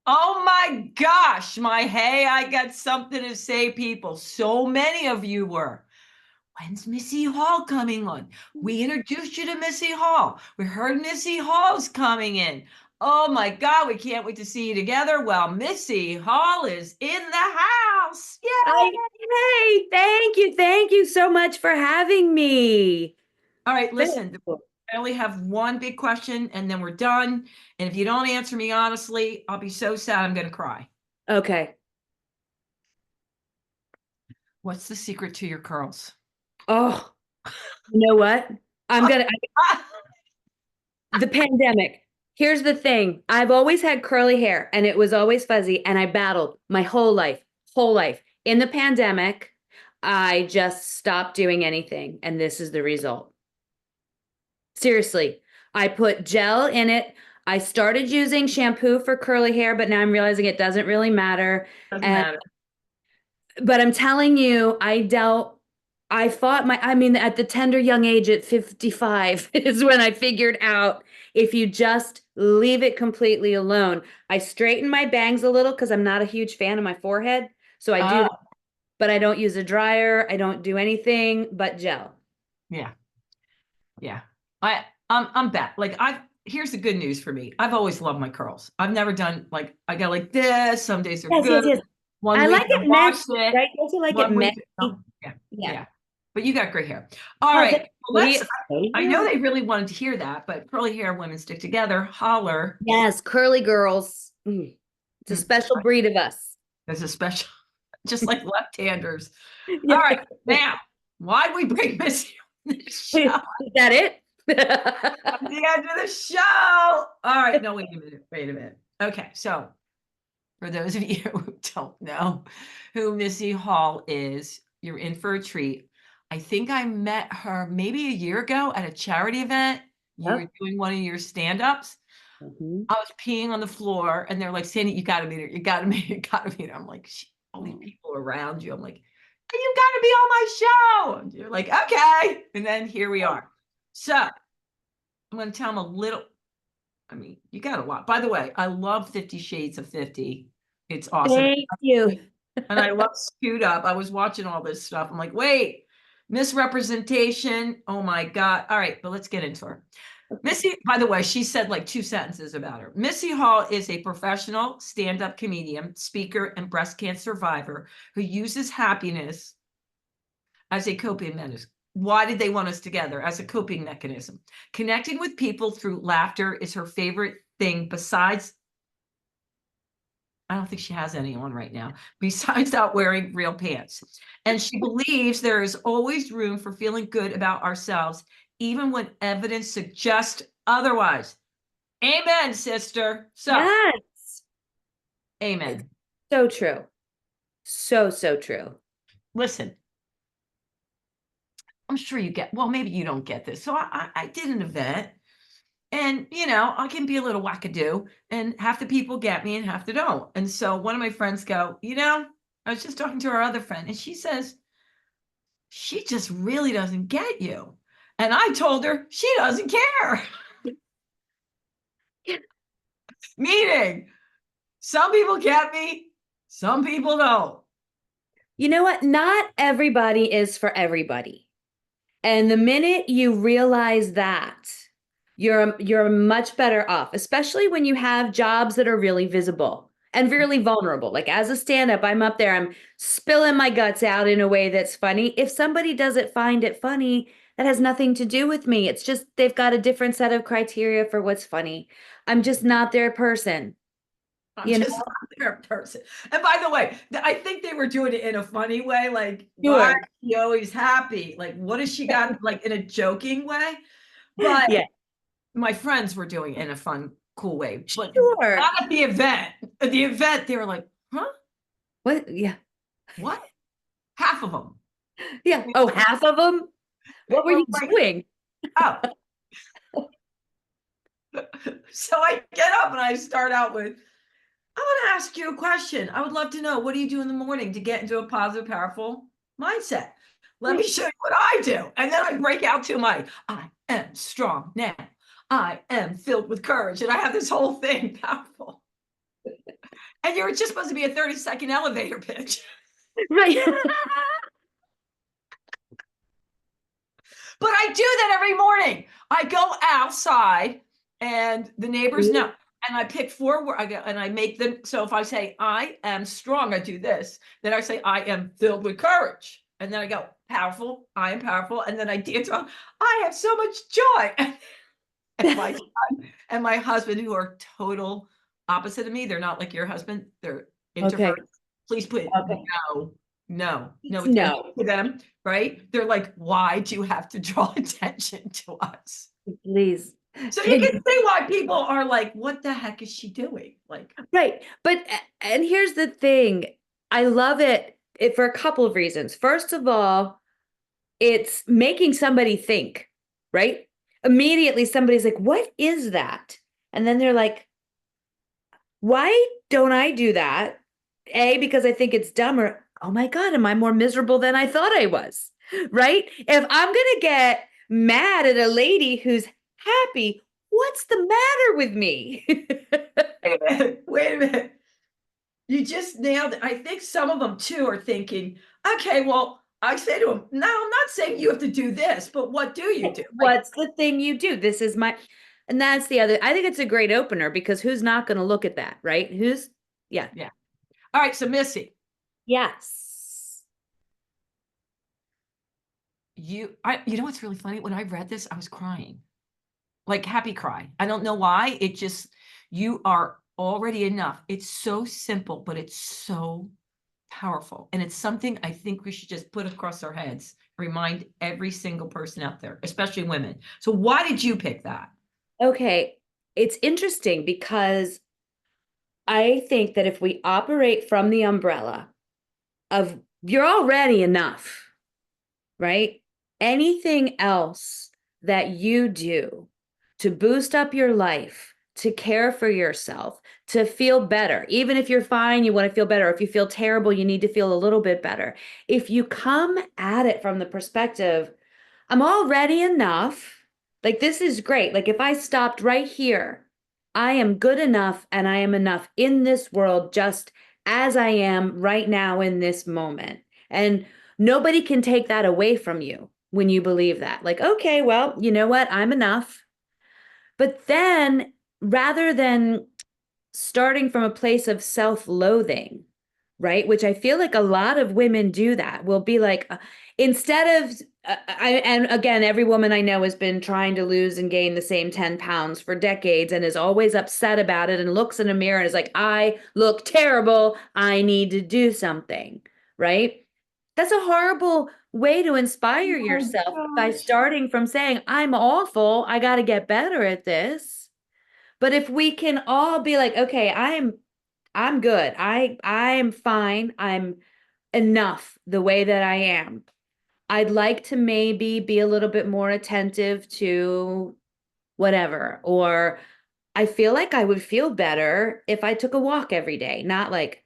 Oh my gosh, my hey, I got something to say, people. So many of you were. When's Missy Hall coming on? We introduced you to Missy Hall. We heard Missy Hall's coming in. Oh my God, we can't wait to see you together. Well, Missy Hall is in the house. I, Yay! hey, thank you. Thank you so much for having me. All right, Thank listen, you. I only have one big question and then we're done. And if you don't answer me honestly, I'll be so sad I'm going to cry. Okay. What's the secret to your curls? Oh, you know what? I'm gonna, the pandemic. Here's the thing. I've always had curly hair and it was always fuzzy, and I battled my whole life, whole life. In the pandemic, I just stopped doing anything, and this is the result. Seriously, I put gel in it. I started using shampoo for curly hair, but now I'm realizing it doesn't really matter. Doesn't And matter. but I'm telling you, I fought I mean, at the tender young age at 55 is when I figured out if you just leave it completely alone. I straighten my bangs a little because I'm not a huge fan of my forehead. So I do Uh, that, but I don't use a dryer. I don't do anything but gel. yeah. Yeah. I'm back. Like here's the good news for me. I've always loved my curls. I've never done like I go like this. Some days are Yes, good. yes, yes. One I like week I it wash messy, it. right? Don't you like it 1 week. messy? Yeah. Yeah. Yeah. But you got great hair. All Oh, right. Well, what do you, thank I know you. they really wanted to hear that, but curly hair women stick together. Holler. Yes, curly girls. It's a Hmm. special breed of us. There's a special, just like left-handers. All Yeah. right. Now, why'd we bring Missy on this Is show? that it? At the end of the show. All right. No, wait a minute. Wait a minute. Okay. So for those of you who don't know who Missy Hall is, you're in for a treat. I think I met her maybe a year ago at a charity event. You were Yep. doing one of your stand-ups. Mhm. I was peeing on the floor and they're like, Sandy, you gotta meet her. You gotta meet her. You gotta meet her. I'm like, all these people around you. I'm like, you gotta be on my show. And you're like, okay. And then here we are. So I'm gonna tell them a little. I mean, you got a lot. By the way, I love 50 Shades of 50. It's awesome. Thank you. And I love Scoot Up. I was watching all this stuff. I'm like, wait, misrepresentation. Oh my God. All right, but let's get into her. Missy, by the way, she said like two sentences about her. Missy Hall is a professional stand-up comedian, speaker, and breast cancer survivor who uses happiness as a coping mechanism. Why did they want us together? As a coping mechanism. Connecting with people through laughter is her favorite thing besides, I don't think she has any on right now, besides not wearing real pants. And she believes there is always room for feeling good about ourselves, even when evidence suggests otherwise. Amen, sister. So, Yes. It's amen. so true. So, so true. Listen, I'm sure you get, well, maybe you don't get this. So I did an event and, I can be a little wackadoo and half the people get me and half the don't. And so one of my friends go, I was just talking to our other friend and she says, she just really doesn't get you. And I told her she doesn't care. Meaning, some people get me, some people don't. You know what? Not everybody is for everybody. And the minute you realize that, you're much better off, especially when you have jobs that are really visible and really vulnerable. Like as a stand-up, I'm up there, I'm spilling my guts out in a way that's funny. If somebody doesn't find it funny, that has nothing to do with me. It's just they've got a different set of criteria for what's funny. I'm just not their person, I'm you know? just not their person. And by the way, I think they were doing it in a funny way. Like, why is Sure. she always happy? Like, what has she got, like, in a joking way? But Yeah, my friends were doing it in a fun, cool way. But sure. not at the event. At the event, they were like, huh? What? Yeah. What? Half of them. Yeah. Oh, half of them? They What were were you like, doing? oh. So I get up and I start out with, I want to ask you a question. I would love to know, what do you do in the morning to get into a positive, powerful mindset? Let me show you what I do. And then I break out to I am strong now. I am filled with courage. And I have this whole thing powerful. And you're just supposed to be a 30-second elevator pitch. Right. But I do that every morning. I go outside and the neighbors know. And I pick 4 words. I go and I make them. So if I say I am strong, I do this. Then I say I am filled with courage. And then I go powerful. I am powerful. And then I dance around. I have so much joy. And my son and my husband, who are total opposite of me, they're not like your husband. They're Okay. introverts. Please put Okay. no It's no. to them, right? They're like, why do you have to draw attention to us? Please. So you can see why people are like, what the heck is she doing? Like, Right. But, and here's the thing. I love it for a couple of reasons. First of all, it's making somebody think, right? Immediately somebody's like, what is that? And then they're like, why don't I do that? A, because I think it's dumber. Oh my God, am I more miserable than I thought I was? Right? If I'm going to get mad at a lady who's happy, what's the matter with me? wait a minute, wait a minute. You just nailed it. I think some of them too are thinking, okay, well, I say to them, no, I'm not saying you have to do this, but what do you do? Like, What's the thing you do? This is my, and that's the other, I think it's a great opener because who's not going to look at that, right? Yeah. yeah. All right. So Missy, Yes. you know what's really funny? When I read this, I was crying. Like happy cry. I don't know why. It just, you are already enough. It's so simple, but it's so powerful. And it's something I think we should just put across our heads, remind every single person out there, especially women. So why did you pick that? Okay. It's interesting because I think that if we operate from the umbrella of you're already enough, right? Anything else that you do to boost up your life, to care for yourself, to feel better, even if you're fine, you want to feel better. If you feel terrible, you need to feel a little bit better. If you come at it from the perspective, I'm already enough. Like, this is great. Like, if I stopped right here, I am good enough and I am enough in this world just as I am right now in this moment. And nobody can take that away from you when you believe that. Like, okay, well, you know what? I'm enough. But then rather than starting from a place of self-loathing, right? Which I feel like a lot of women do that. Will be like, instead of, and again, every woman I know has been trying to lose and gain the same 10 pounds for decades and is always upset about it and looks in a mirror and is like, I look terrible. I need to do something, right? That's a horrible way to inspire Oh yourself by gosh. starting from saying, I'm awful. I got to get better at this. But if we can all be like, okay, I'm good. I'm fine. I'm enough the way that I am. I'd like to maybe be a little bit more attentive to whatever. Or I feel like I would feel better if I took a walk every day, not like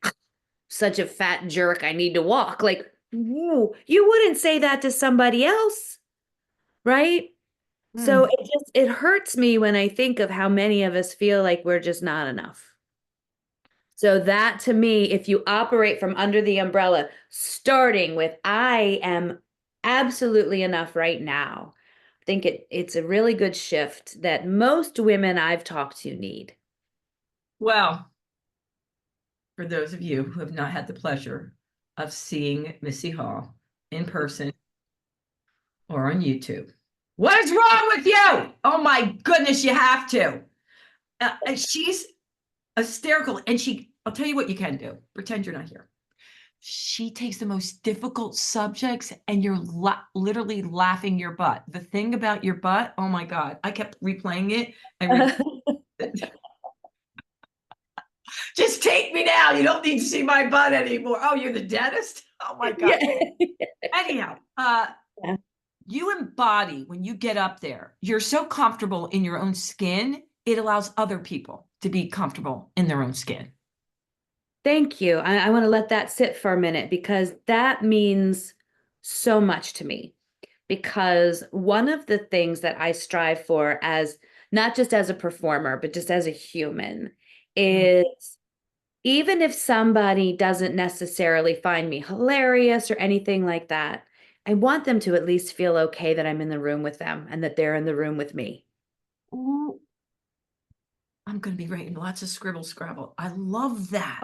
such a fat jerk, I need to walk. Like, woo, you wouldn't say that to somebody else, right? So Hmm. it hurts me when I think of how many of us feel like we're just not enough. So that to me, if you operate from under the umbrella, starting with I am absolutely enough right now, I think it's a really good shift that most women I've talked to need. Well, for those of you who have not had the pleasure of seeing Missy Hall in person or on YouTube, what is wrong with you? Oh my goodness, you have to. She's hysterical. And I'll tell you what you can do. Pretend you're not here. She takes the most difficult subjects and you're literally laughing your butt. The thing about your butt, oh my God, I kept replaying it and just take me now. You don't need to see my butt anymore. Oh, you're the dentist? Oh my God. Yeah. Anyhow, Yeah. you embody when you get up there, you're so comfortable in your own skin, it allows other people to be comfortable in their own skin. Thank you. I want to let that sit for a minute because that means so much to me. Because one of the things that I strive for as not just as a performer, but just as a human Mm. is even if somebody doesn't necessarily find me hilarious or anything like that, I want them to at least feel okay that I'm in the room with them and that they're in the room with me. Ooh, I'm going to be writing lots of scribble scrabble. I love that.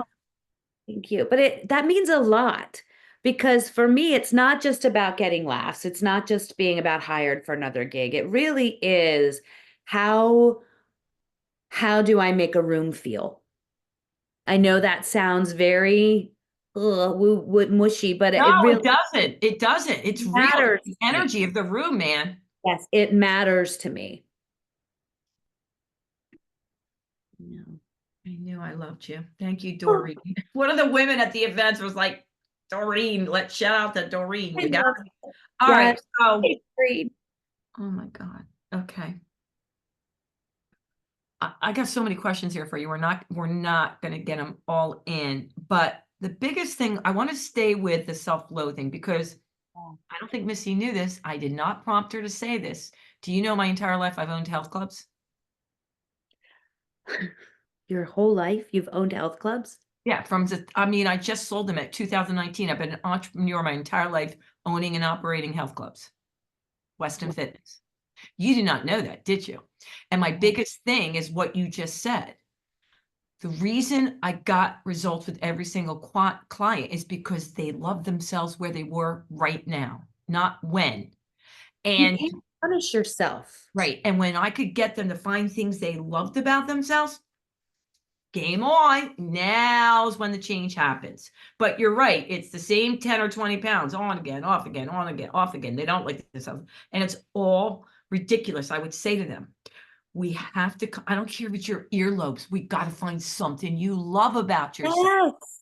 Thank you. But that means a lot because for me, it's not just about getting laughs. It's not just being about hired for another gig. It really is how how do I make a room feel? I know that sounds very mushy, but No, it really it doesn't. It doesn't. It's real. matters It's the to me. energy of the room, man. Yes, it matters to me. Yeah. I knew I loved you. Thank you, Oh, Doreen. One of the women at the events was like, Doreen, let's shout out to Doreen. I You got love it. it. All Yes, right. So, agreed. oh my God. Okay. I got so many questions here for you. We're not going to get them all in, but the biggest thing I want to stay with the self-loathing because I don't think Missy knew this. I did not prompt her to say this. Do you know my entire life I've owned health clubs? Your whole life you've owned health clubs? Yeah, I mean, I just sold them at 2019. I've been an entrepreneur my entire life, owning and operating health clubs, Weston Fitness. You did not know that, did you? And my biggest thing is what you just said. The reason I got results with every single client is because they love themselves where they were right now, not when. You And can't punish yourself. right. And when I could get them to find things they loved about themselves, game on. Now's when the change happens. But you're right. It's the same 10 or 20 pounds on again, off again, on again, off again. They don't like themselves. And it's all ridiculous. I would say to them, we have to, I don't care if it's your earlobes. We got to find something you love about yourself. Yes.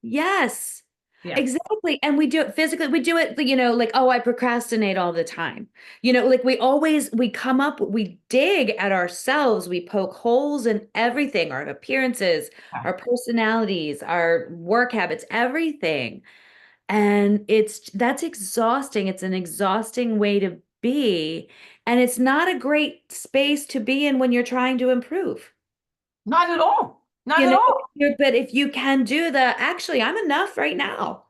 Yes. Yeah. Exactly. And we do it physically. We do it, like, oh, I procrastinate all the time. Like we come up, we dig at ourselves, we poke holes in everything, our appearances, our personalities, our work habits, everything. And that's exhausting. It's an exhausting way to be. And it's not a great space to be in when you're trying to improve. Not at all. Not You at know, all. but if you can do actually, I'm enough right now.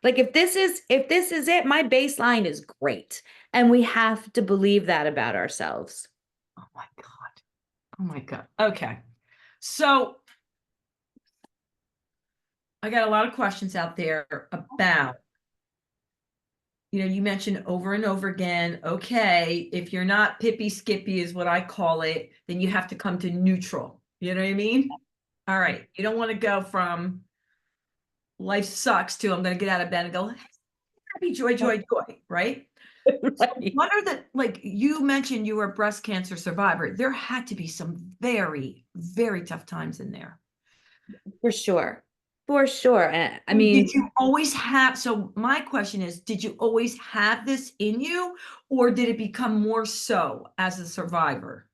Like if this is it, my baseline is great. And we have to believe that about ourselves. Oh my God. Oh my God. Okay. So I got a lot of questions out there about, you mentioned over and over again, okay, if you're not pippy skippy is what I call it, then you have to come to neutral. You know what I mean? All right. You don't want to go from life sucks to I'm going to get out of bed and go happy, joy, joy, joy, right? So Right. what are like you mentioned you were a breast cancer survivor. There had to be some very, very tough times in there. For sure. For sure. I And did mean, you always have, so my question is, did you always have this in you, or did it become more so as a survivor?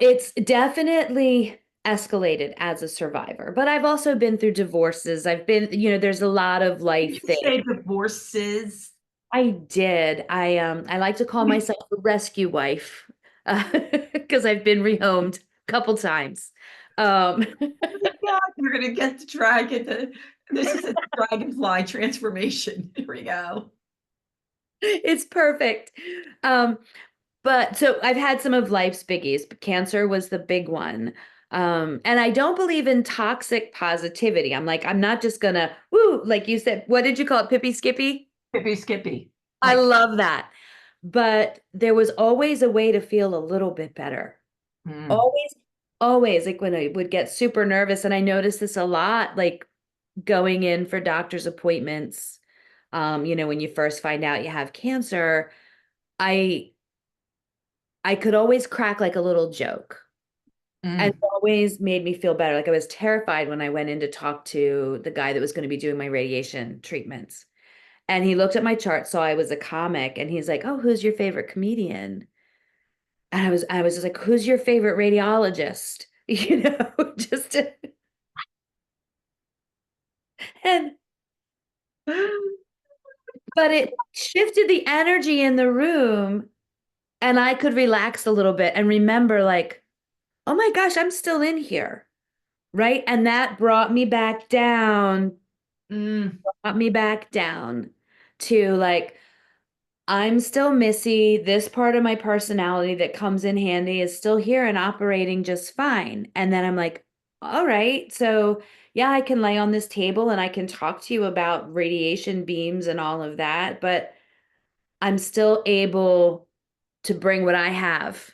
it's definitely escalated as a survivor, but I've also been through divorces. I've been, there's a lot of Did life you things. say divorces? I did. I like to call myself a rescue wife because I've been rehomed a couple times. Um, Yeah, we're gonna get to try get the this is a dragonfly transformation. Here we go. it's perfect. But so I've had some of life's biggies, but cancer was the big one. And I don't believe in toxic positivity. I'm not just gonna, woo, like you said, what did you call it? Pippy skippy? Skippy, skippy. I Like, love that. But there was always a way to feel a little bit better. mm, Always, always, like when I would get super nervous, and I noticed this a lot, like going in for doctor's appointments, when you first find out you have cancer, I I could always crack like a little joke. And it mm, always made me feel better. Like I was terrified when I went in to talk to the guy that was going to be doing my radiation treatments. And he looked at my chart, saw I was a comic, and he's like, "Oh, who's your favorite comedian?" And I was just like, "Who's your favorite radiologist?" Just to, and but it shifted the energy in the room and I could relax a little bit and remember like, "Oh my gosh, I'm still in here." right? And that Mm, brought me back down to like, I'm still Missy. This part of my personality that comes in handy is still here and operating just fine. And then I'm like, all right, so yeah, I can lay on this table and I can talk to you about radiation beams and all of that, but I'm still able to bring what I have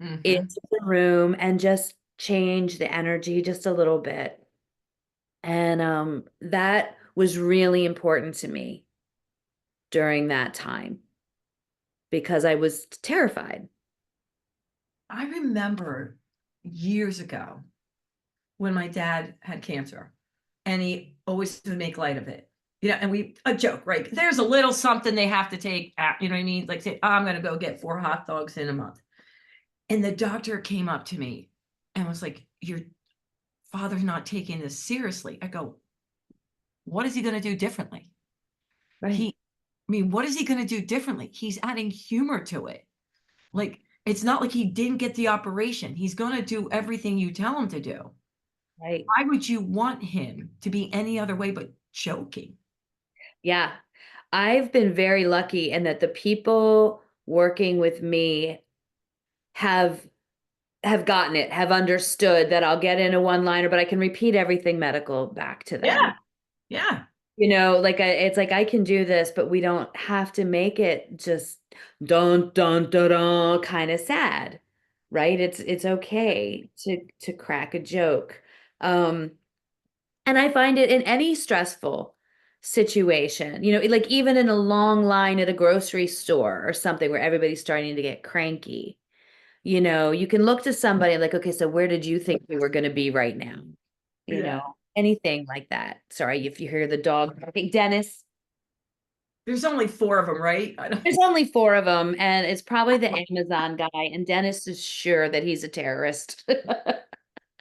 mhm. into the room and just change the energy just a little bit. And that was really important to me during that time because I was terrified. I remember years ago when my dad had cancer and he always would make light of it. And a joke, right? There's a little something they have to take, you know what I mean? Like say, oh, I'm going to go get 4 hot dogs in a month. And the doctor came up to me and was like, your father's not taking this seriously. I go, what is he going to do differently? Right. He, I mean, what is he going to do differently? He's adding humor to it. Like, it's not like he didn't get the operation. He's going to do everything you tell him to do. Right. Why would you want him to be any other way but joking? Yeah. I've been very lucky in that the people working with me have gotten it, have understood that I'll get in a one-liner, but I can repeat everything medical back to Yeah, them. yeah. Like it's like I can do this, but we don't have to make it just dun dun dun dun kind of sad, right? It's okay to crack a joke. Um, and I find it in any stressful situation, like even in a long line at a grocery store or something where everybody's starting to get cranky, you can look to somebody like, okay, so where did you think we were going to be right now? Yeah. Anything like that. Sorry if you hear the dog barking. Dennis, There's only 4 of them, right? I don't, there's only four of them, and it's probably the Amazon guy, and Dennis is sure that he's a terrorist.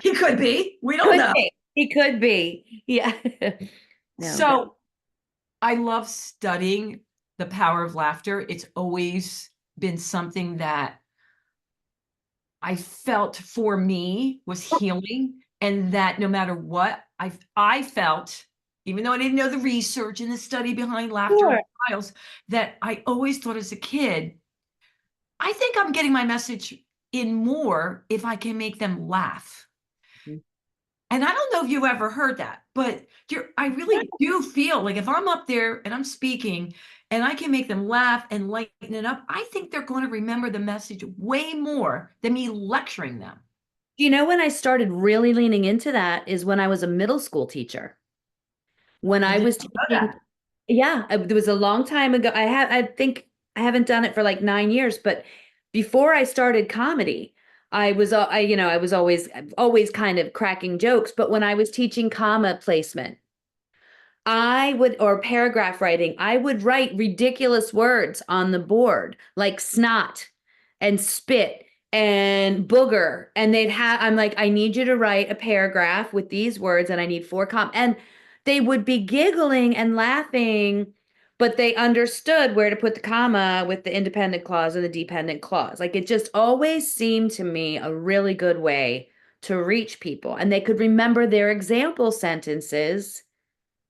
he could be. We don't Could know. be. He could be. Yeah. No, but So I love studying the power of laughter. It's always been something that I felt for me was healing, and that no matter what I felt, even though I didn't know the research and the study behind laughter and sure. trials, that I always thought as a kid, I think I'm getting my message in more if I can make them laugh. And I don't know if you ever heard that, but I really do feel like if I'm up there and I'm speaking and I can make them laugh and lighten it up, I think they're going to remember the message way more than me lecturing them. When I started really leaning into that is when I was a middle school teacher. When I I didn't was know teaching, that. yeah, there was a long time ago. I think I haven't done it for like 9 years, but before I started comedy, I was always kind of cracking jokes. But when I was teaching comma placement, or paragraph writing, I would write ridiculous words on the board like snot and spit and booger. And I'm like, I need you to write a paragraph with these words and I need and they would be giggling and laughing, but they understood where to put the comma with the independent clause and the dependent clause. Like it just always seemed to me a really good way to reach people. And they could remember their example sentences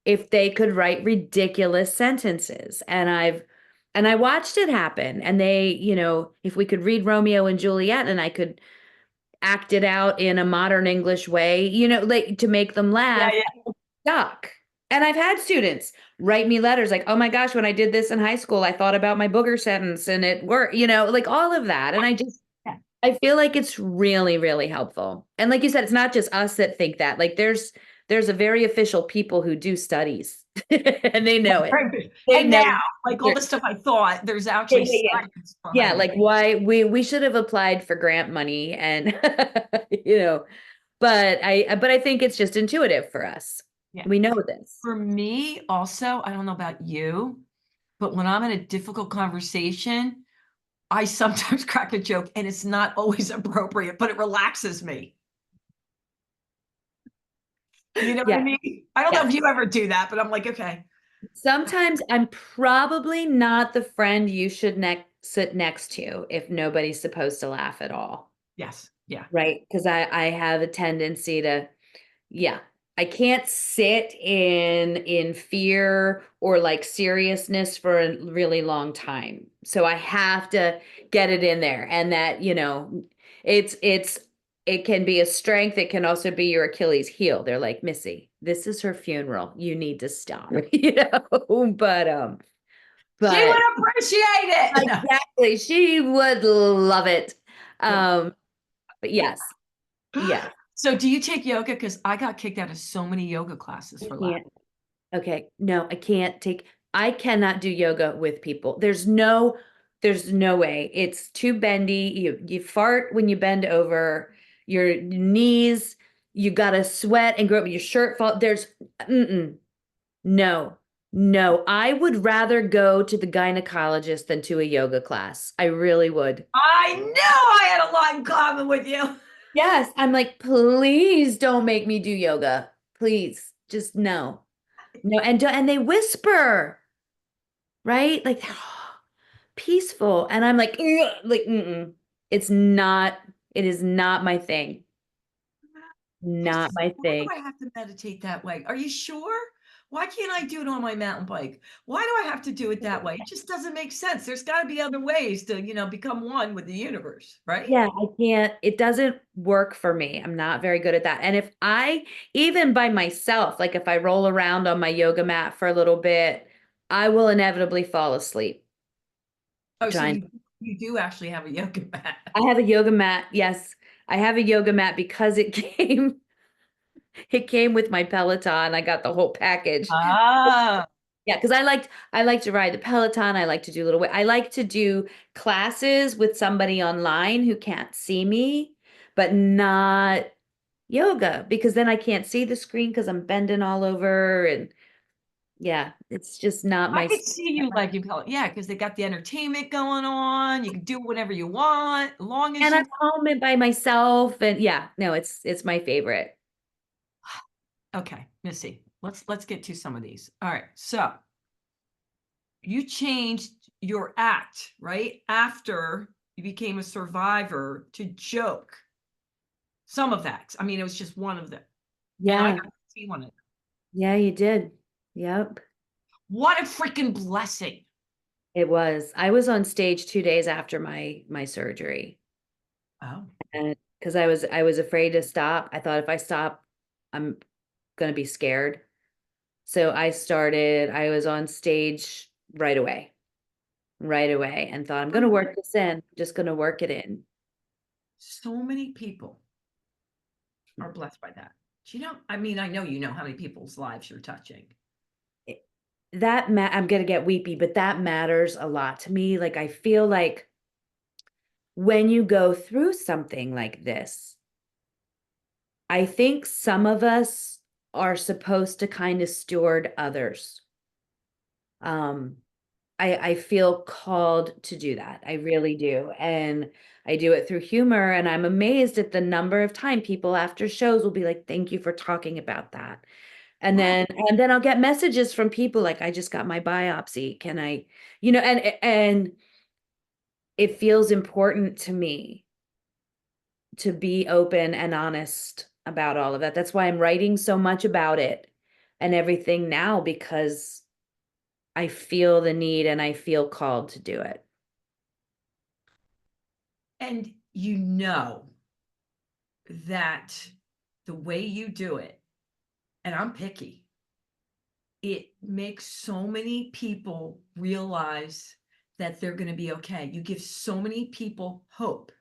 if they could write ridiculous sentences. And I watched it happen. And if we could read Romeo and Juliet and I could act it out in a modern English way, like to make them Yeah, laugh, yeah. stuck. And I've had students write me letters like, oh my gosh, when I did this in high school, I thought about my booger sentence and it worked, like all of that. And Yeah. I feel like it's really, really helpful. And like you said, it's not just us that think that. Like there's a very official people who do studies and they know it. Right. They And know now, like all they're- the stuff I thought, there's yeah, actually yeah, yeah. science Yeah, behind it. like why we should have applied for grant money and but I think it's just intuitive for us. Yeah. We know this. For me, also, I don't know about you, but when I'm in a difficult conversation, I sometimes crack a joke and it's not always appropriate, but it relaxes me. You know what I Yeah. mean? I don't know Yeah. if you ever do that, but I'm like, okay, Sometimes I'm probably not the friend you should sit next to if nobody's supposed to laugh at all. yes, yeah. Right. Because I have a tendency to Yeah. I can't sit in fear or like seriousness for a really long time. So I have to get it in there. And that, it's it can be a strength. It can also be your Achilles heel. They're like, Missy, this is her funeral. You need to stop. But She would but appreciate it. No. exactly, she would love it. Um, but yes, yes. So do you take yoga? Because I got kicked out of so many yoga classes I for lack. can't. Okay, no, I cannot do yoga with people. There's no way. It's too bendy. You fart when you bend over, your knees, you gotta sweat and grow up, your shirt fall. No, no. I would rather go to the gynecologist than to a yoga class. I really would. I knew I had a lot in common with you. Yes, I'm like, please don't make me do yoga. Please, just no. No, and they whisper, right? Like they're peaceful. And I'm like, "Ugh," like, mm-mm. It's not, it is not my thing. Not my Why thing. do I have to meditate that way? Are you sure? Why can't I do it on my mountain bike? Why do I have to do it that way? It just doesn't make sense. There's got to be other ways to, become one with the universe, right? Yeah, I can't, it doesn't work for me. I'm not very good at that. And if I, even by myself, like if I roll around on my yoga mat for a little bit, I will inevitably fall asleep Oh, so trying. you do actually have a yoga mat. I have a yoga mat. Yes, I have a yoga mat because it came with my Peloton. I got the whole package. Ah, Yeah, because I like to ride the Peloton. I like to do I like to do classes with somebody online who can't see me, but not yoga because then I can't see the screen because I'm bending all over and yeah, it's just not I my. could see you like you call it. Yeah, because they got the entertainment going on. You can do whatever you want, as long as And I'm you. home and by myself and yeah, no, it's my favorite. Okay, Missy, let's get to some of these. All right, so you changed your act right after you became a survivor to joke. Some of that. I mean, it was just one of them, and I Yeah, got to see one of them. yeah, you did. Yep. What a freaking blessing! It was. I was on stage 2 days after my surgery. Oh, And because I was afraid to stop. I thought if I stop, I'm gonna be scared. So I was on stage right away, and thought I'm gonna work this in, just gonna work it in. so many people are blessed by that. Do you know? I mean, I know you know how many people's lives you're touching. It- I'm gonna get weepy, but that matters a lot to me. Like I feel like when you go through something like this, I think some of us are supposed to kind of steward others. Um, I feel called to do that. I really do. And I do it through humor. And I'm amazed at the number of time people after shows will be like, thank you for talking about that. And Right. then I'll get messages from people like, I just got my biopsy. Can I, and it feels important to me to be open and honest about all of that. That's why I'm writing so much about it and everything now because I feel the need and I feel called to do it. And you know that the way you do it, and I'm picky, it makes so many people realize that they're going to be okay. You give so many people hope.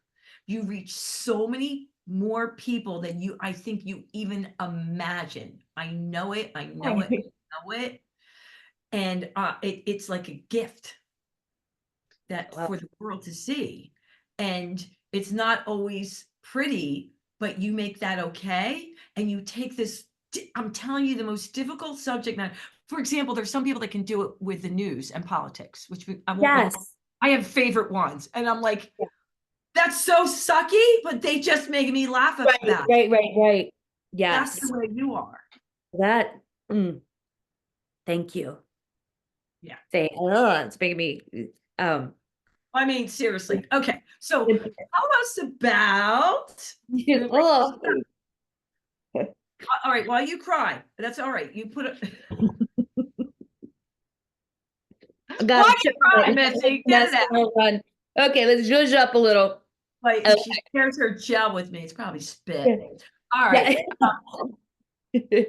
You reach so many more people than I think you even imagine. I know it. I know it. I know it. And it's like a gift that Well, for the world to see. And it's not always pretty, but you make that okay. And you take this, I'm telling you, the most difficult subject matter. For example, there's some people that can do it with the news and politics, which I won't name. yes. I have favorite ones. And I'm like, that's so sucky, but they just make me laugh Right, about it. right. That's the Yes. way you are. That, thank you. Yeah. It's making me, um, I mean, seriously. Okay. So tell us about your oh, All right, while you cry, that's all right. You put it. I got Why to are you chill. crying, Missy? Get it out. Run. Okay, let's zhuzh up a little. Like Okay. she shares her gel with me. It's probably spit. Yeah. All right. Yeah.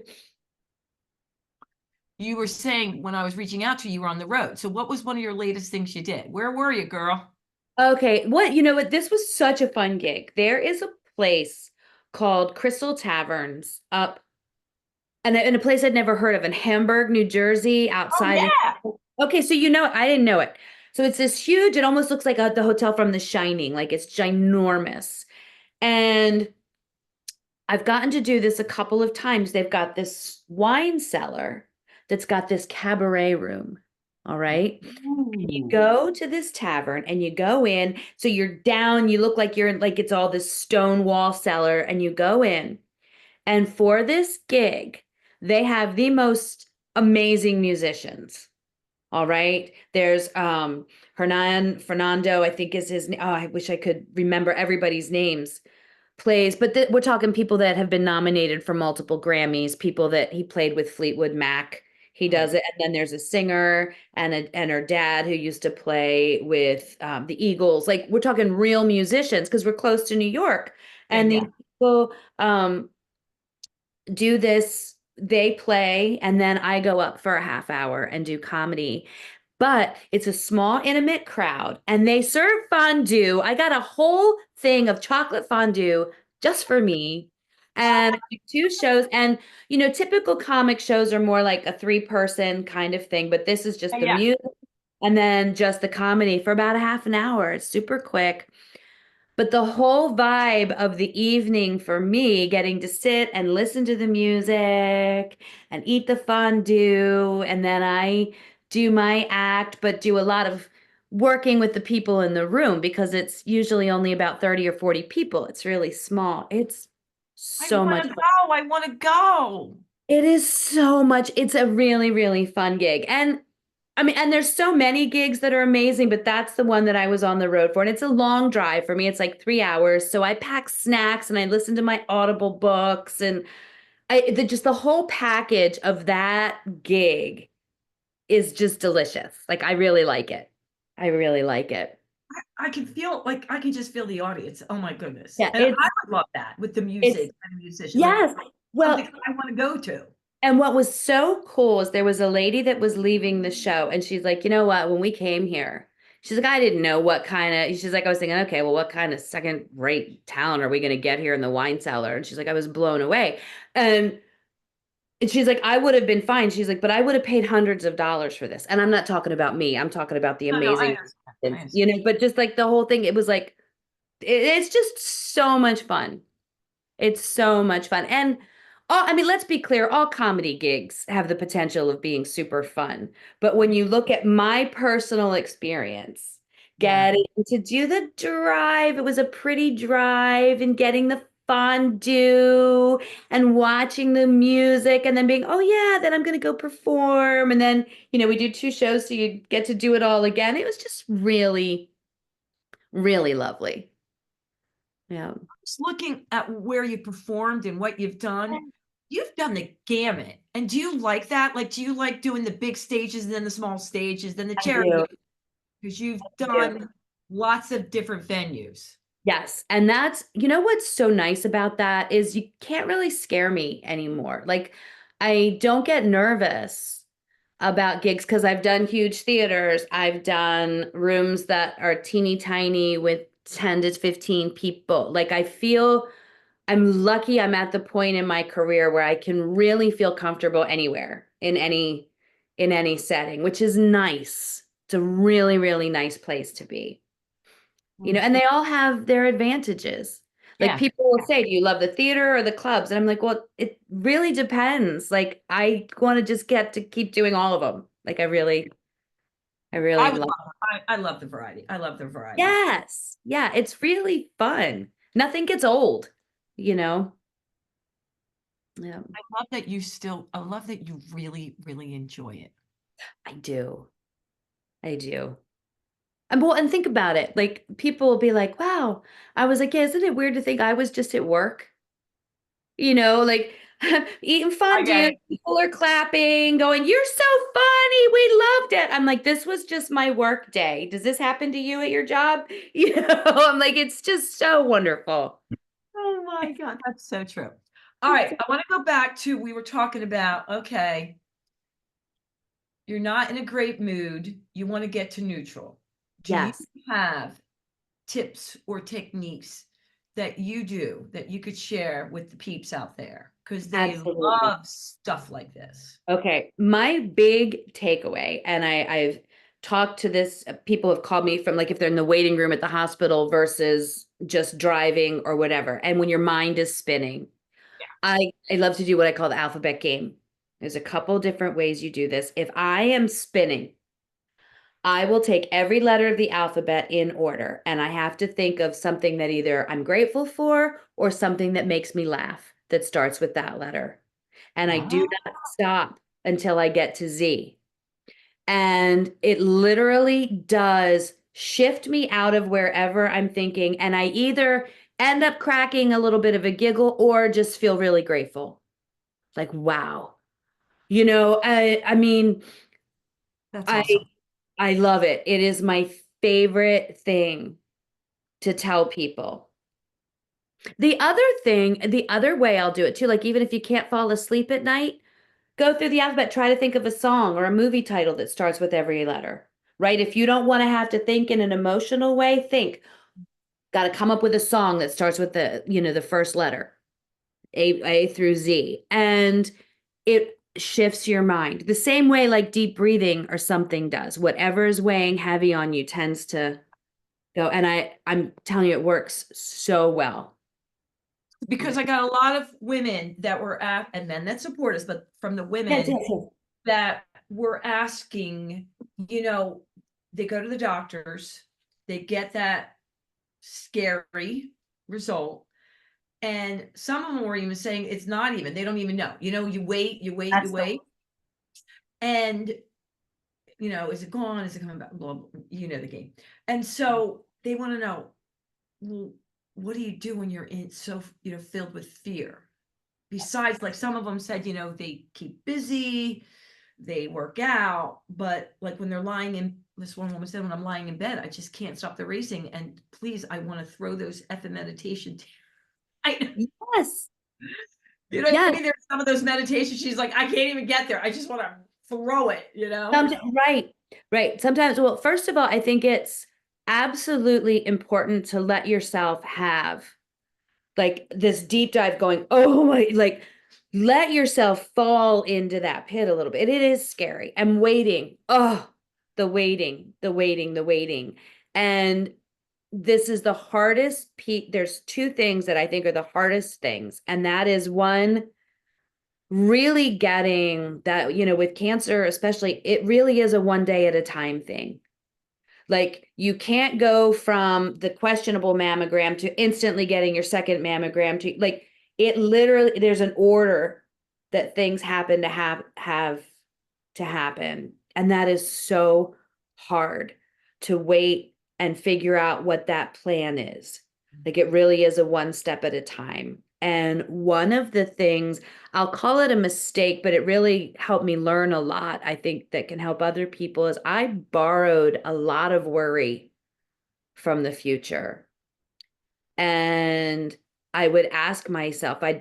You were saying when I was reaching out to you, you were on the road. So what was one of your latest things you did? Where were you, girl? Okay, what you know what? This was such a fun gig. There is a place called Crystal Taverns up and in a place I'd never heard of in Hamburg, New Jersey, Oh outside. yeah. Okay, so you know, I didn't know it. So it's this huge, it almost looks like the hotel from The Shining, like it's ginormous. And I've gotten to do this a couple of times. They've got this wine cellar that's got this cabaret room. All right. You Ooh. go to this tavern and you go in. So you're down, you look like you're in, like it's all this stone wall cellar, and you go in. And for this gig, they have the most amazing musicians. All right. There's Hernan Fernando, I think is his name. Oh, I wish I could remember everybody's names. Plays, but we're talking people that have been nominated for multiple Grammys, people that he played with Fleetwood Mac. He Oh, does it, and then there's a singer and her dad who used to play with the Eagles. Like we're talking real musicians because we're close to New York, yeah, and yeah. these people do this, they play, and then I go up for a half hour and do comedy. But it's a small, intimate crowd, and they serve fondue. I got a whole thing of chocolate fondue just for me. And I do two shows, and typical comic shows are more like a three-person kind of thing, but this is just the Yeah. music and then just the comedy for about a half an hour. It's super quick. But the whole vibe of the evening for me, getting to sit and listen to the music and eat the fondue, and then I do my act, but do a lot of working with the people in the room because it's usually only about 30 or 40 people. It's really small. It's I so want much to fun. go. I want to go. It is so much. It's a really, really fun gig. And I mean, and there's so many gigs that are amazing, but that's the one that I was on the road for. And it's a long drive for me. It's like 3 hours. So I pack snacks and I listen to my Audible books and just the whole package of that gig is just delicious. Like I really like it. I really like it. I can feel like I can just feel the audience. Oh my goodness. Yeah, And I would love that with the it's music and the musician. Like yes. something Well, I want to go to. and what was so cool is there was a lady that was leaving the show, and she's like, you know what? When we came here, she's like, I didn't know what kind of, she's like, I was thinking, okay, well, what kind of second-rate talent are we going to get here in the wine cellar? And she's like, I was blown away. And she's like, I would have been fine. She's like, but I would have paid hundreds of dollars for this. And I'm not talking about me. I'm talking about the No, no, I amazing, understand. I understand. but just like the whole thing, it was like, it's just so much fun. It's so much fun. And I mean, let's be clear, all comedy gigs have the potential of being super fun. But when you look at my personal experience, Yeah. getting to do the drive, it was a pretty drive, and getting the fondue and watching the music and then being, oh yeah, then I'm going to go perform. And then, we do two shows, so you get to do it all again. It was just really, really lovely. Yeah. Just looking at where you performed and what you've done, you've done the gamut. And do you like that? Like, do you like doing the big stages and then the small stages, then the I charity? do. Because you've I do. done lots of different venues. Yes. And what's so nice about that is you can't really scare me anymore. Like, I don't get nervous about gigs because I've done huge theaters. I've done rooms that are teeny tiny with 10 to 15 people. Like, I feel I'm lucky I'm at the point in my career where I can really feel comfortable anywhere in any setting, which is nice. It's a really, really nice place to be. And they all have their advantages. Like Yeah. people will say, do you love the theater or the clubs? And I'm like, well, it really depends. Like I want to just get to keep doing all of them. Like I really I would love. love I love the variety. I love the variety. Yes. Yeah, it's really fun. Nothing gets old, you know? Yeah, I love that you really, really enjoy it. I do. I do. And think about it. Like people will be like, wow. I was like, yeah, isn't it weird to think I was just at work? Like eating I get fondue. it. People are clapping, going, "You're so funny. We loved it." I'm like, this was just my work day. Does this happen to you at your job? I'm like, it's just so wonderful. Oh my God, that's so true. All right, I want to go back to, we were talking about, okay, you're not in a great mood. You want to get to neutral. Do you Yes, have tips or techniques that you do that you could share with the peeps out there? Because they absolutely. love stuff like this. Okay, my big takeaway, and I've talked to this, people have called me from like if they're in the waiting room at the hospital versus just driving or whatever. And when your mind is spinning, I love to do what I call the alphabet game. There's a couple different ways you do this. If I am spinning, I will take every letter of the alphabet in order, and I have to think of something that either I'm grateful for or something that makes me laugh that starts with that letter. And I do Wow. not stop until I get to Z. And it literally does shift me out of wherever I'm thinking. And I either end up cracking a little bit of a giggle or just feel really grateful. Like, wow. I mean, That's I awesome. I love it. It is my favorite thing to tell people. The other thing, the other way I'll do it too, like even if you can't fall asleep at night, go through the alphabet, try to think of a song or a movie title that starts with every letter, right? If you don't want to have to think in an emotional way, think, got to come up with a song that starts with the first letter, A through Z. And it shifts your mind the same way like deep breathing or something does. Whatever is weighing heavy on you tends to go. And I'm telling you, it works so well. Because I got a lot of women that were at, and men that support us, but from the Yes, women yes, yes. that were asking, you know, they go to the doctors, they get that scary result. And some of them were even saying it's not even, they don't even know. You wait, you wait, you That's the wait. And, is it gone? Is it coming back? Blah, blah, the game. And so they want to know, well, what do you do when you're filled with fear? Besides, like some of them said, they keep busy, they work out, but like when they're lying in, this one woman said, when I'm lying in bed, I just can't stop the racing. And please, I want to throw those effing meditation. I, yes. you know what I Yes. mean? There's some of those meditations. She's like, I can't even get there. I just want to throw it. Right, right. Sometimes, well, first of all, I think it's absolutely important to let yourself have like this deep dive going, oh my, like let yourself fall into that pit a little bit. It is scary. I'm waiting. Oh, the waiting, the waiting, the waiting. And this is the hardest piece. There's two things that I think are the hardest things. And that is one, really getting that, with cancer, especially, it really is a one day at a time thing. Like you can't go from the questionable mammogram to instantly getting your second mammogram to like it literally there's an order that things happen to have to happen. And that is so hard to wait and figure out what that plan is. Like it really is a one step at a time. And one of the things, I'll call it a mistake, but it really helped me learn a lot, I think that can help other people, is I borrowed a lot of worry from the future. And I would ask myself, I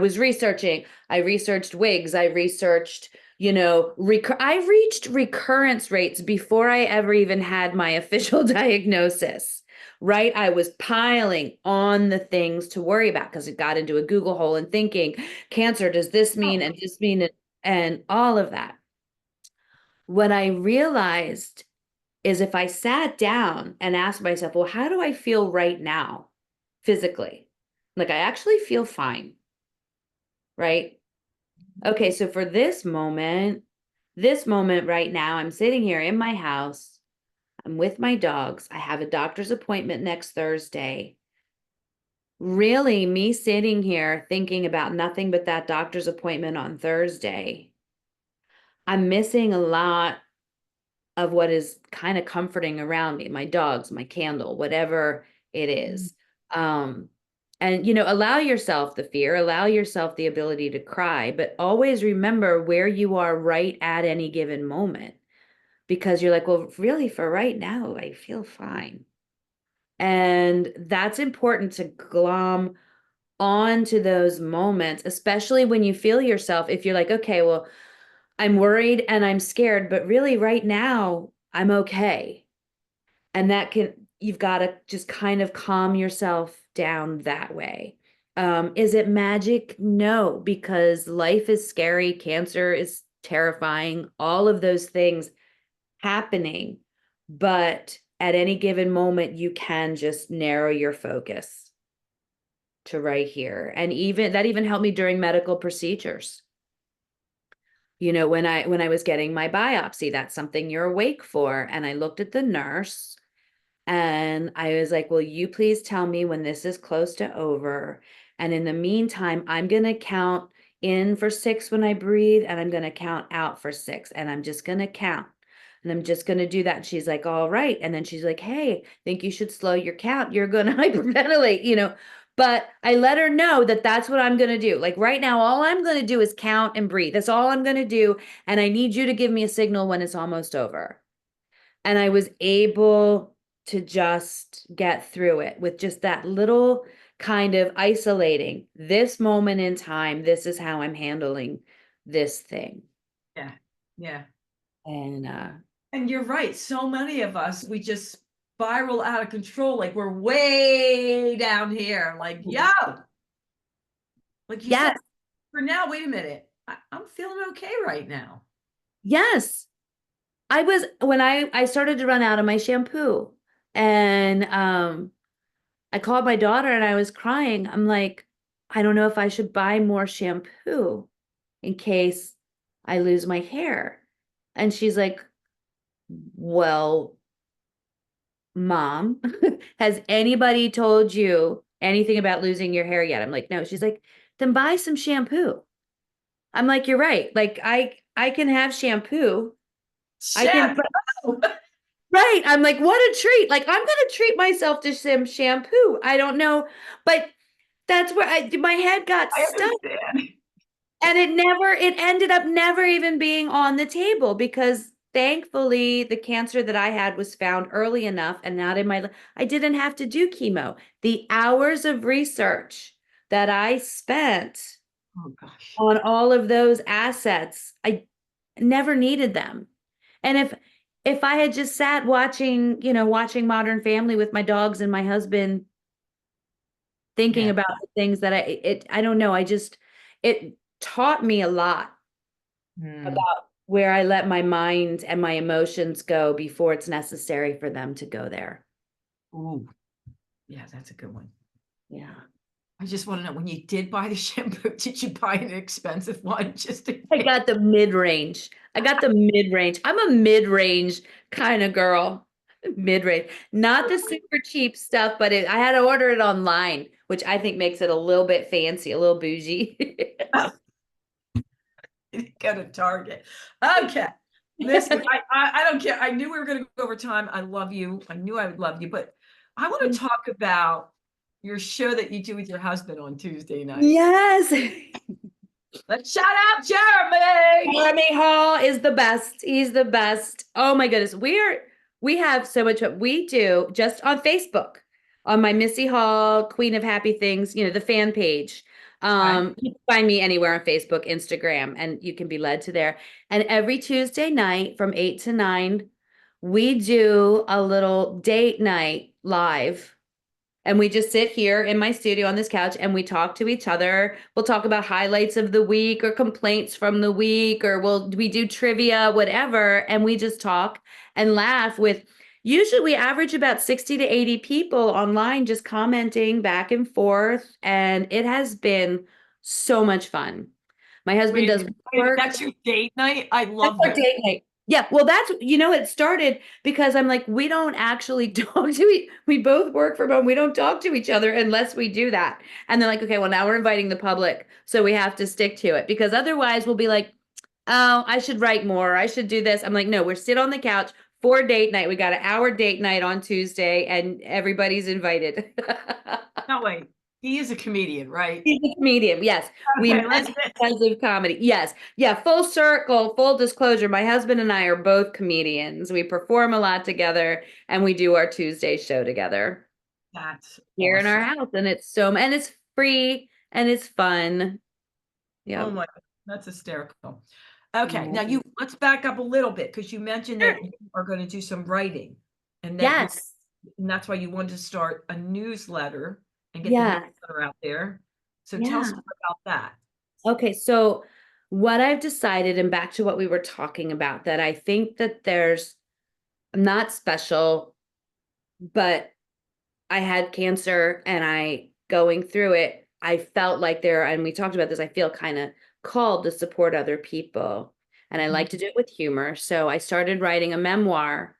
was researching, I researched wigs, I researched, I reached recurrence rates before I ever even had my official diagnosis, right? I was piling on the things to worry about because it got into a Google hole and thinking, cancer, does this mean, and this mean, and all of that. What I realized is if I sat down and asked myself, well, how do I feel right now physically? Like I actually feel fine, right? Okay, so for this moment right now, I'm sitting here in my house. I'm with my dogs. I have a doctor's appointment next Thursday. Really, me sitting here thinking about nothing but that doctor's appointment on Thursday. I'm missing a lot of what is kind of comforting around me, my dogs, my candle, whatever it is. Um, And, allow yourself the fear, allow yourself the ability to cry, but always remember where you are right at any given moment. Because you're like, well, really, for right now, I feel fine. And that's important to glom onto those moments, especially when you feel yourself. If you're like, okay, well, I'm worried and I'm scared, but really right now, I'm okay. And you've got to just kind of calm yourself down that way. Is it magic? No, because life is scary, cancer is terrifying, all of those things happening. But at any given moment, you can just narrow your focus to right here. And even helped me during medical procedures. When I was getting my biopsy, that's something you're awake for. And I looked at the nurse and I was like, will you please tell me when this is close to over? And in the meantime, I'm going to count in for 6 when I breathe, and I'm going to count out for 6. And I'm just going to count. And I'm just going to do that. And she's like, all right. And then she's like, hey, I think you should slow your count. You're going to hyperventilate. But I let her know that that's what I'm going to do. Like right now, all I'm going to do is count and breathe. That's all I'm going to do. And I need you to give me a signal when it's almost over. And I was able to just get through it with just that little kind of isolating this moment in time. This is how I'm handling this thing. Yeah. Yeah. And you're right. So many of us, we just spiral out of control. Like we're way down here. Like, yo, like you said, yes, for now, wait a minute. I'm feeling okay right now. yes. When I started to run out of my shampoo, and I called my daughter and I was crying. I'm like, I don't know if I should buy more shampoo in case I lose my hair. And she's like, well, Mom, has anybody told you anything about losing your hair yet? I'm like, no. She's like, then buy some shampoo. I'm like, you're right. Like I can have shampoo. I can, Shampoo. right. I'm like, what a treat. Like I'm gonna treat myself to some shampoo. I don't know, but that's where my head got I stuck. understand. And it ended up never even being on the table because thankfully the cancer that I had was found early enough and not in I didn't have to do chemo. The hours of research that I spent Oh gosh. on all of those assets, I never needed them. And if I had just sat watching Modern Family with my dogs and my husband thinking Yeah. about the things that I don't know, it taught me a lot Hmm. about where I let my mind and my emotions go before it's necessary for them to go there. Ooh. Yeah, that's a good one. Yeah. I just want to know when you did buy the shampoo, did you buy an expensive one just in I case? got the mid-range. I got the mid-range. I'm a mid-range kind of girl. Mid-range. Not the super cheap stuff, but I had to order it online, which I think makes it a little bit fancy, a little bougie. Go to Target. Okay. Listen, I don't care. I knew we were going to go over time. I love you. I knew I would love you, but I want to talk about your show that you do with your husband on Tuesday night. Yes. Let's shout out Jeremy. Missy Hall is the best. He's the best. Oh my goodness. We have so much what we do just on Facebook, on my Missy Hall Queen of Happy Things, the fan page. Right. You can find me anywhere on Facebook, Instagram, and you can be led to there. And every Tuesday night from 8 to 9, we do a little date night live, and we just sit here in my studio on this couch and we talk to each other. We'll talk about highlights of the week or complaints from the week, or we do trivia, whatever. And we just talk and laugh with, usually we average about 60 to 80 people online just commenting back and forth. And it has been so much fun. My husband Wait a does minute. work. That's your date night? I That's love our this. date night. Yeah, well, it started because I'm like, we don't actually talk to we both work from home. We don't talk to each other unless we do that. And they're like, okay, well, now we're inviting the public, so we have to stick to it because otherwise we'll be like, oh, I should write more. I should do this. I'm like, no, we're sit on the couch for date night. We got an hour date night on Tuesday and everybody's invited. No, wait. He is a comedian, right? He's a comedian. Yes. We Okay, met let's get because of comedy. Yes. Yeah. Full circle, full disclosure. My husband and I are both comedians. We perform a lot together and we do our Tuesday show together that's here in our awesome. house. And and it's free and it's fun. Oh Yep. my, that's hysterical. Okay, Yeah. now let's back up a little bit because you mentioned Sure. that you are going to do some writing and that you, Yes. and that's why you wanted to start a newsletter and get the Yeah. newsletter out there. So tell us Yeah. more about that. Okay. So what I've decided, and back to what we were talking about, that I think that I'm not special, but I had cancer and going through it, I felt like and we talked about this, I feel kind of called to support other people. And I Mhm. like to do it with humor. So I started writing a memoir,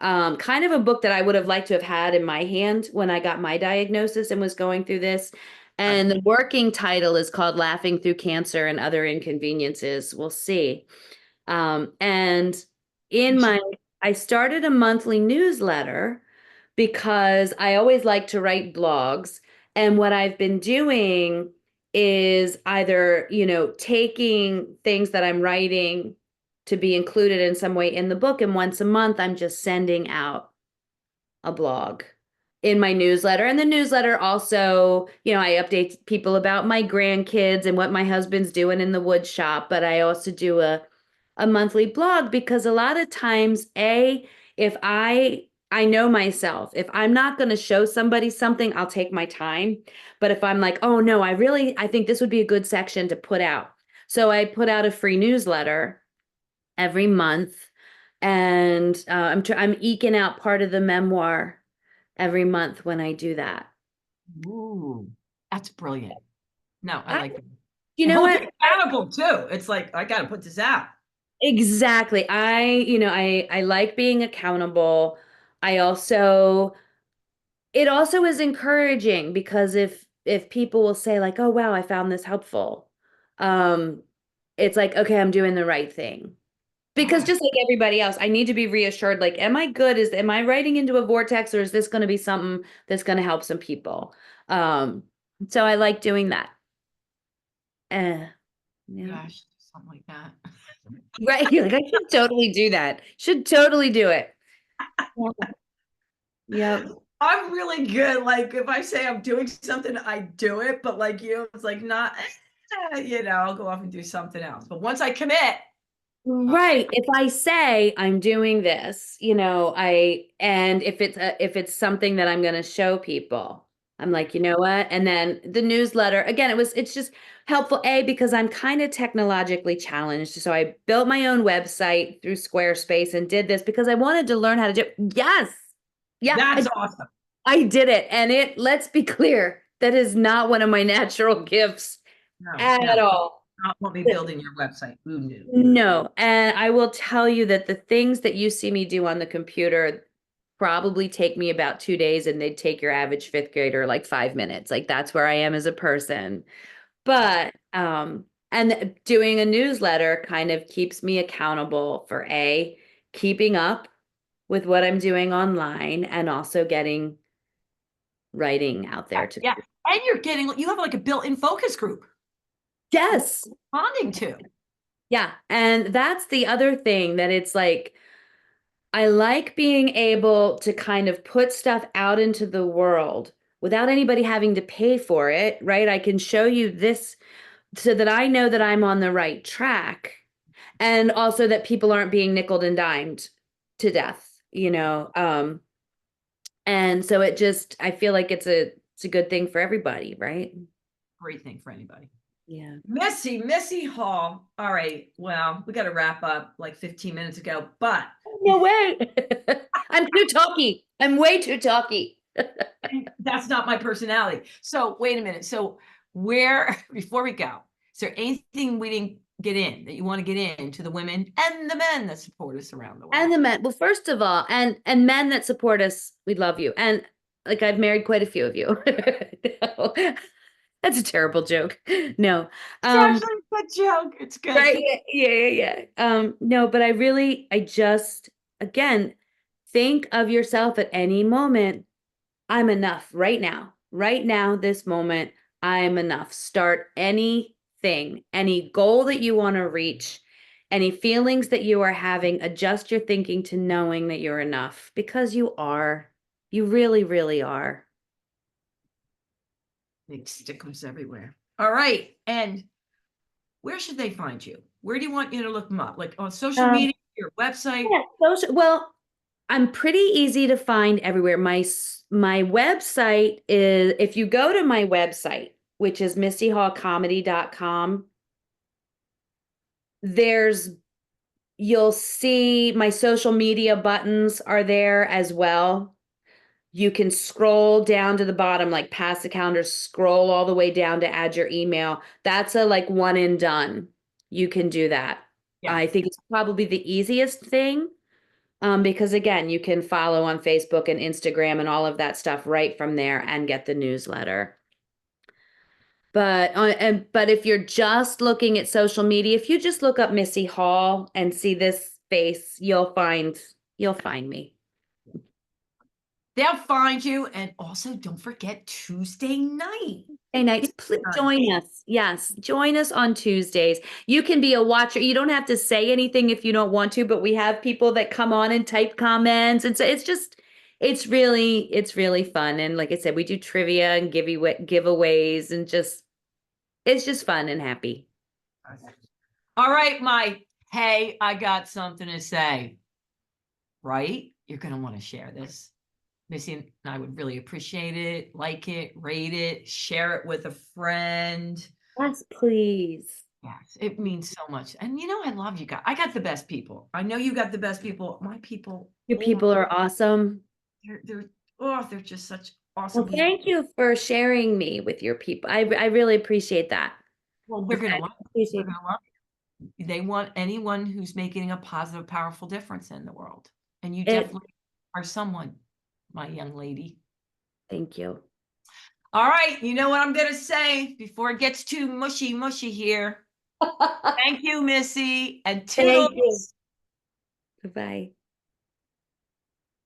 kind of a book that I would have liked to have had in my hand when I got my diagnosis and was going through this. Right. And the working title is called Laughing Through Cancer and Other Inconveniences. We'll see. And You in should- I started a monthly newsletter because I always like to write blogs. And what I've been doing is either, taking things that I'm writing to be included in some way in the book. And once a month, I'm just sending out a blog in my newsletter. And the newsletter also, I update people about my grandkids and what my husband's doing in the wood shop. But I also do a monthly blog because a lot of times, if I know myself, if I'm not going to show somebody something, I'll take my time. But if I'm like, oh no, I think this would be a good section to put out. So I put out a free newsletter every month, and I'm eking out part of the memoir every month when I do that. Ooh, that's brilliant. No, I I, like that. you It know holds what? you accountable too. It's like, I got to put this out. Exactly. I like being accountable. I also It also is encouraging because if people will say like, "Oh wow, I found this helpful." Um it's like, "Okay, I'm doing the right thing." Because Yeah. just like everybody else, I need to be reassured like, "Am I good? Am I writing into a vortex or is this going to be something that's going to help some people?" Um so I like doing that. Yeah. Yeah, I should do something like that. Right. You're like, I should totally do that. Should totally do it. Yep. I'm really good. Like if I say I'm doing something, I do it. But like you, it's like not, I'll go off and do something else. But once I commit, uh, Right. If I say I'm doing this, and if it's something that I'm going to show people, I'm like, you know what? And then the newsletter, again, it's just helpful, because I'm kind of technologically challenged. So I built my own website through Squarespace and did this because I wanted to learn how to do. Yes. Yeah, that's awesome. I did it. And let's be clear, that is not one of my natural gifts No, at no, all. not want me building your website. Who knew? No, and I will tell you that the things that you see me do on the computer probably take me about 2 days, and they'd take your average fifth grader like 5 minutes. Like that's where I am as a person. But and doing a newsletter kind of keeps me accountable for keeping up with what I'm doing online and also getting writing out Yeah, there to yeah. people. And you have like a built-in focus group Yes. responding to. Yeah. And that's the other thing that it's like I like being able to kind of put stuff out into the world without anybody having to pay for it, right? I can show you this so that I know that I'm on the right track and also that people aren't being nickeled and dimed to death. And so I feel like it's a good thing for everybody, right? Great thing for anybody. Yeah. Missy Hall. All right. Well, we got to wrap up like 15 minutes ago, but No way. I'm too talky. I'm way too talky. that's not my personality. So wait a minute. So before we go, is there anything we didn't get in that you want to get in to the women and the men that support us around the And world? the men. Well, first of all, and men that support us, we love you. And like I've married quite a few of you. No, that's a terrible joke. No. It's actually a good joke. It's Right. good. Yeah. No, but I just again think of yourself at any moment. I'm enough right now. right now, this moment, I am enough. Start anything, any goal that you want to reach, any feelings that you are having, adjust your thinking to knowing that you're enough because you are. You really, really are. Big stickers everywhere. All right. And where should they find you? Where do you want you to look them up? Like on social Um, media, your website? yeah, well, I'm pretty easy to find everywhere. My website is, if you go to my website, which is missyhallcomedy.com, there's you'll see my social media buttons are there as well. You can scroll down to the bottom, like past the calendar, scroll all the way down to add your email. That's a like one and done. You can do that. Yeah. I think it's probably the easiest thing. Because again, you can follow on Facebook and Instagram and all of that stuff right from there and get the newsletter. But if you're just looking at social media, if you just look up Missy Hall and see this face, you'll find me. They'll find you. And also don't forget Tuesday night. Hey, nights, please join us. Yes, join us on Tuesdays. You can be a watcher. You don't have to say anything if you don't want to, but we have people that come on and type comments. And so it's really fun. And like I said, we do trivia and giveaways and it's just fun and happy. All right, Mike. Hey, I got something to say. Right? You're going to want to share this. Missy and I would really appreciate it. Like it, rate it, share it with a friend. Yes, please. Yes, it means so much. And I love you guys. I got the best people. I know you got the best people. My people, Your oh my, people are awesome. they're just such awesome Well, people. thank you for sharing me with your people. I really appreciate that. Well, they're gonna I love it. They're appreciate gonna love it. They want anyone who's making a positive, powerful difference in the world. And you it. definitely are someone, my young lady. Thank you. All right, you know what I'm gonna say before it gets too mushy here. Thank you, Missy, and Thank you. toodles. Goodbye.